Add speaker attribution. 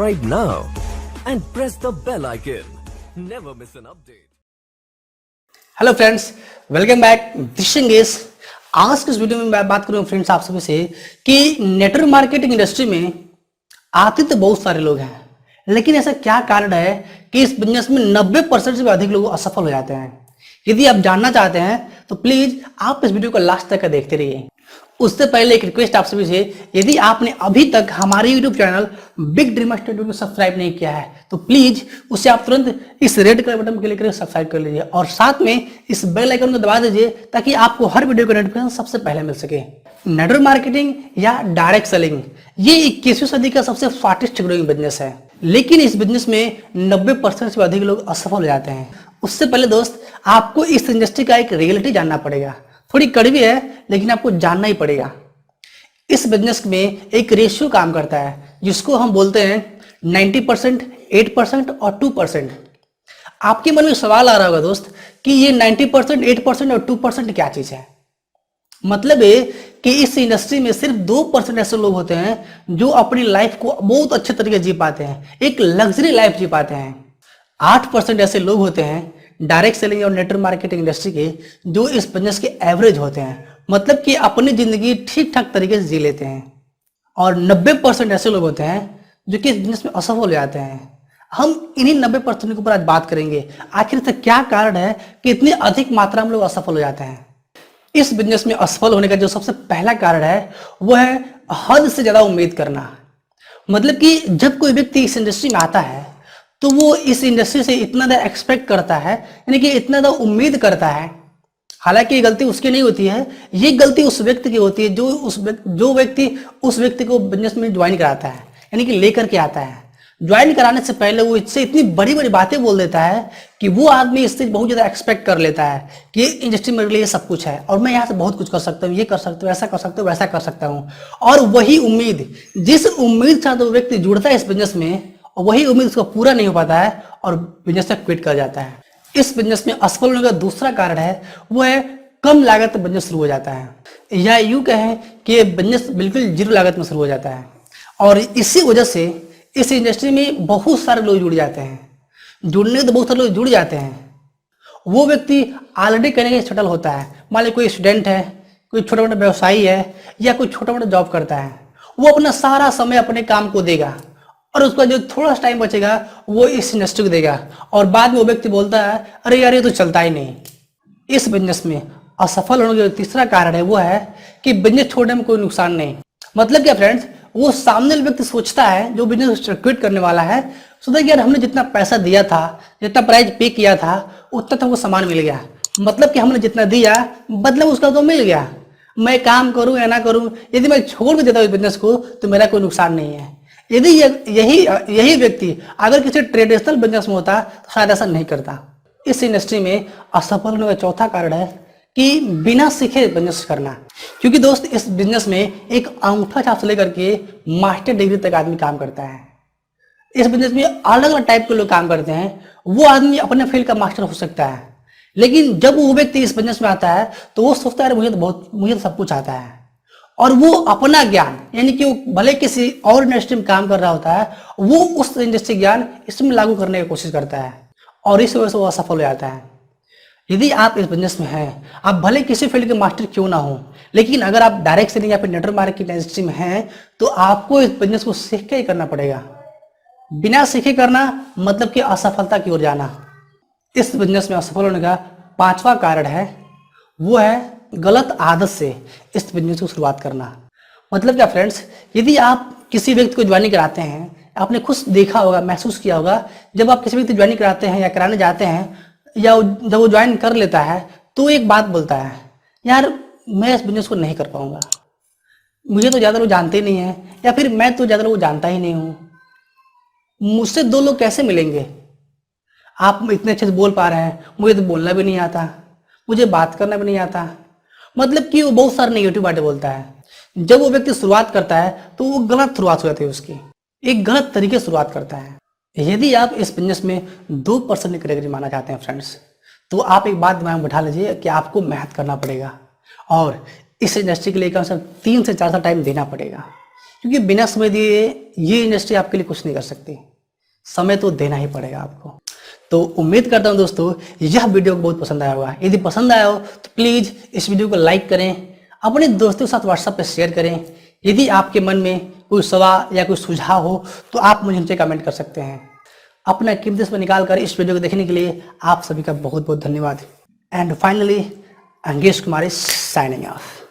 Speaker 1: Subscribe now and press the bell icon. Never miss an update.
Speaker 2: Hello friends, welcome back. This आज के इस video में मैं बात करूंगा फ्रेंड्स आप सभी से कि नेटवर्क मार्केटिंग इंडस्ट्री में आते तो बहुत सारे लोग हैं, लेकिन ऐसा क्या कारण है कि इस बिजनेस में 90% से भी अधिक लोग असफल हो जाते हैं। यदि आप जानना चाहते हैं तो प्लीज आप इस वीडियो को लास्ट तक देखते रहिए। उससे पहले एक रिक्वेस्ट आप सभी से, यदि आपने अभी तक हमारे YouTube channel big dreamer studio को सब्सक्राइब नहीं किया है तो प्लीज उसे आप तुरंत इस रेड कलर बटन पर क्लिक करके सब्सक्राइब कर लीजिए और साथ में इस बेल आइकन को दबा दीजिए ताकि आपको हर वीडियो का नोटिफिकेशन सबसे पहले मिल सके। नेटवर्क मार्केटिंग या डायरेक्ट सेलिंग ये 21वीं सदी का सबसे फास्टेस्ट ग्रोइंग बिजनेस है, लेकिन इस बिजनेस में 90% से अधिक लोग असफल हो जाते हैं। उससे पहले दोस्त आपको इस इंडस्ट्री का एक रियलिटी जानना पड़ेगा। थोड़ी कड़वी है लेकिन आपको जानना ही पड़ेगा। इस बिजनेस में एक रेशियो काम करता है जिसको हम बोलते हैं 90%, 8% और 2%। आपके मन में सवाल आ रहा होगा दोस्त कि ये 90%, 8% और 2% क्या चीज है। मतलब है कि इस इंडस्ट्री में सिर्फ 2% ऐसे लोग होते हैं जो अपनी लाइफ को बहुत अच्छे तरीके जी पाते हैं, एक लग्जरी लाइफ जी पाते हैं। 8% ऐसे लोग होते हैं डायरेक्ट सेलिंग और नेटवर्क मार्केटिंग इंडस्ट्री के जो इस बिजनेस के एवरेज होते हैं, मतलब कि अपनी जिंदगी ठीक ठाक तरीके से जी लेते हैं। और 90% ऐसे लोग होते हैं जो कि इस बिजनेस में असफल हो जाते हैं। हम इन्हीं 90% के ऊपर आज बात करेंगे, आखिर से क्या कारण है कि इतनी अधिक मात्रा में लोग असफल हो जाते हैं। इस बिजनेस में असफल होने का जो सबसे पहला कारण है वो है हद से ज्यादा उम्मीद करना। मतलब कि जब कोई व्यक्ति इस इंडस्ट्री में आता है तो वो इस इंडस्ट्री से इतना ज्यादा एक्सपेक्ट करता है, यानी कि इतना ज्यादा उम्मीद करता है। हालांकि ये गलती उसकी नहीं होती है, ये गलती उस व्यक्ति की होती है जो व्यक्ति उस व्यक्ति को बिजनेस में ज्वाइन कराता है, यानी कि लेकर के आता है। ज्वाइन कराने से पहले वो इससे इतनी बड़ी बड़ी बातें बोल देता है कि वो आदमी इससे बहुत ज्यादा एक्सपेक्ट कर लेता है कि ये इंडस्ट्री मेरे लिए सब कुछ है और मैं यहाँ से बहुत कुछ कर सकता हूँ, ये कर सकता हूँ, ऐसा कर सकता हूँ, वैसा कर सकता हूँ। और वही उम्मीद, जिस उम्मीद से वो व्यक्ति जुड़ता है इस बिजनेस में, और वही उम्मीद उसको पूरा नहीं हो पाता है और बिजनेस से क्विट कर जाता है। इस बिजनेस में असफल होने का दूसरा कारण है वो है कम लागत में बिजनेस शुरू हो जाता है, या यूं कहें कि बिजनेस बिल्कुल जीरो लागत में शुरू हो जाता है। और इसी वजह से इस इंडस्ट्री में बहुत सारे लोग जुड़ जाते हैं। जुड़ने के तो बहुत सारे लोग जुड़ जाते हैं। वो व्यक्ति ऑलरेडी करने के सेटल होता है। मान लीजिए कोई स्टूडेंट है, कोई छोटा मोटा व्यवसायी है या कोई छोटा मोटा जॉब करता है, वो अपना सारा समय अपने काम को देगा और उसका जो थोड़ा टाइम बचेगा वो इस इंडस्ट्री को देगा और बाद में वो व्यक्ति बोलता है अरे यार ये तो चलता ही नहीं। इस बिजनेस में असफल होने का तीसरा कारण है वो है कि बिजनेस छोड़ने में कोई नुकसान नहीं। मतलब क्या फ्रेंड्स, वो सामने व्यक्ति सोचता है जो बिजनेस क्विट करने वाला है, सोचता है कि यार हमने जितना पैसा दिया था, जितना प्राइस पे किया था उतना तो हमको सामान मिल गया। मतलब कि हमने जितना दिया बदले उसका तो मिल गया। मैं काम करूं या ना करूं, यदि मैं छोड़ भी देता हूँ बिजनेस को तो मेरा कोई नुकसान नहीं है। यदि यही व्यक्ति अगर किसी ट्रेडिशनल बिजनेस में होता तो शायद ऐसा नहीं करता। इस इंडस्ट्री में असफल होने का चौथा कारण है कि बिना सीखे बिजनेस करना। क्योंकि दोस्त इस बिजनेस में एक अंगूठा छाप से लेकर के मास्टर डिग्री तक आदमी काम करता है। इस बिजनेस में अलग अलग टाइप के लोग काम करते हैं। वो आदमी अपने फील्ड का मास्टर हो सकता है, लेकिन जब वो व्यक्ति इस बिजनेस में आता है तो वो सोचता है मुझे तो सब कुछ आता है। और वो अपना ज्ञान, यानी कि वो भले किसी और इंडस्ट्री में काम कर रहा होता है, वो उस इंडस्ट्री ज्ञान इसमें लागू करने की कोशिश करता है और इस वजह से वो असफल हो जाता है। यदि आप इस बिजनेस में हैं, आप भले किसी फील्ड के मास्टर क्यों ना हो, लेकिन अगर आप डायरेक्ट सेलिंग या फिर नेटवर्क मार्केटिंग इंडस्ट्री में हैं तो आपको इस बिजनेस को सीख के ही करना पड़ेगा। बिना सीखे करना मतलब कि असफलता की ओर जाना। इस बिजनेस में असफल होने का पांचवा कारण है वो है गलत आदत से इस बिजनेस को शुरुआत करना। मतलब क्या फ्रेंड्स, यदि आप किसी व्यक्ति को ज्वाइनिंग कराते हैं, आपने खुद देखा होगा, महसूस किया होगा, जब आप किसी व्यक्ति ज्वाइनिंग कराते हैं या कराने जाते हैं या जब वो ज्वाइन कर लेता है तो एक बात बोलता है, यार मैं इस बिजनेस को नहीं कर पाऊंगा, मुझे तो ज़्यादा लोग जानते ही नहीं है, या फिर मैं तो ज़्यादा लोग जानता ही नहीं हूँ, मुझसे दो लोग कैसे मिलेंगे। आप इतने अच्छे से बोल पा रहे हैं, मुझे तो बोलना भी नहीं आता, मुझे बात करना भी नहीं आता। मतलब कि वो बहुत सारे नेगेटिव बातें बोलता है। जब वो व्यक्ति शुरुआत करता है तो वो गलत शुरुआत हो जाती है, उसकी एक गलत तरीके से शुरुआत करता है। यदि आप इस बिजनेस में 2% की कैटेगरी माना चाहते हैं फ्रेंड्स, तो आप एक बात दिमाग में बैठा लीजिए कि आपको मेहनत करना पड़ेगा और इस इंडस्ट्री के लिए कम से कम 3 से 4 साल टाइम देना पड़ेगा। क्योंकि बिना समय दिए ये इंडस्ट्री आपके लिए कुछ नहीं कर सकती, समय तो देना ही पड़ेगा आपको। तो उम्मीद करता हूं दोस्तों यह वीडियो को बहुत पसंद आया होगा। यदि पसंद आया हो तो प्लीज़ इस वीडियो को लाइक करें, अपने दोस्तों के साथ व्हाट्सएप पे शेयर करें। यदि आपके मन में कोई सवाल या कोई सुझाव हो तो आप मुझे नीचे कमेंट कर सकते हैं। अपना कीमती समय निकाल कर इस वीडियो को देखने के लिए आप सभी का बहुत बहुत धन्यवाद। And finally Angesh Kumar signing off.